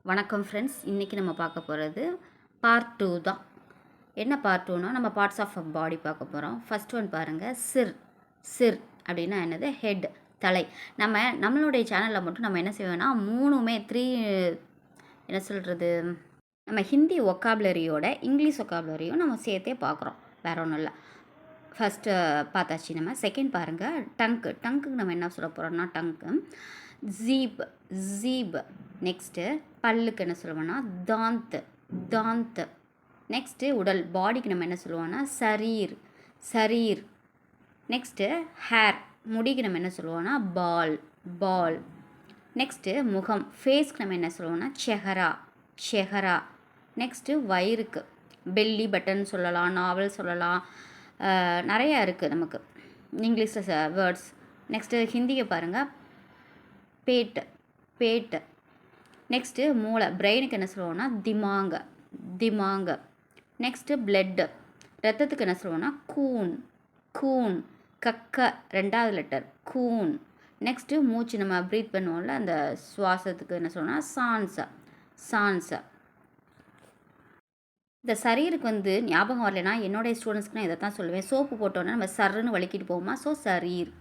வணக்கம் ஃப்ரெண்ட்ஸ். இன்றைக்கி நம்ம பார்க்க போகிறது பார்ட் 2 தான். என்ன பார்ட் 2னா நம்ம பார்ட்ஸ் ஆஃப் பாடி பார்க்க போகிறோம். ஃபர்ஸ்ட் ஒன் பாருங்கள், சிர் அப்படின்னா என்னது? ஹெட், தலை. நம்மளுடைய சேனலில் மட்டும் நம்ம என்ன செய்வோம்னா மூணுமே என்ன சொல்கிறது, நம்ம ஹிந்தி ஒக்காபுலரியோட இங்கிலீஷ் ஒக்காபுலரியும் நம்ம சேர்த்தே பார்க்குறோம். வேற ஒன்றும் இல்லை. ஃபஸ்ட்டு பார்த்தாச்சு. நம்ம செகண்ட் பாருங்கள், டங்க்குக்கு நம்ம என்ன சொல்ல போகிறோம்னா ஜீப். நெக்ஸ்ட்டு பல்லுக்கு என்ன சொல்லுவோம்னா தாந்த். நெக்ஸ்ட்டு உடல், பாடிக்கு நம்ம என்ன சொல்லுவோம்னா சரீர். நெக்ஸ்ட்டு ஹேர், முடிக்கு நம்ம என்ன சொல்லுவோம்னா பால். நெக்ஸ்ட்டு முகம், ஃபேஸ்க்கு நம்ம என்ன சொல்லுவோம்னா செஹரா. நெக்ஸ்ட்டு வயிறுக்கு பெல்லி பட்டன் சொல்லலாம், நாவல் சொல்லலாம், நிறையா இருக்குது நமக்கு இங்கிலீஷில் வேர்ட்ஸ். நெக்ஸ்ட்டு ஹிந்தியை பாருங்கள், பேட்டு. நெக்ஸ்ட்டு மூளை, பிரெயினுக்கு என்ன சொல்லுவோம்னா திமாங்க. நெக்ஸ்ட்டு பிளட்டு, ரத்தத்துக்கு என்ன சொல்லுவோம்னா கூன். கக்க 2வது லெட்டர் கூன். நெக்ஸ்ட்டு மூச்சு, நம்ம ப்ரீத் பண்ணுவோம்ல, அந்த சுவாசத்துக்கு என்ன சொல்லுவோம்னா சான்ஸை. இந்த சரீருக்கு ஞாபகம் வரலைன்னா என்னுடைய ஸ்டூடெண்ட்ஸ்க்கு நான் இதை தான் சொல்லுவேன். சோப்பு போட்டோன்னே நம்ம சர்ன்னு வலிக்கிட்டு போவோமா, ஸோ சரீர்.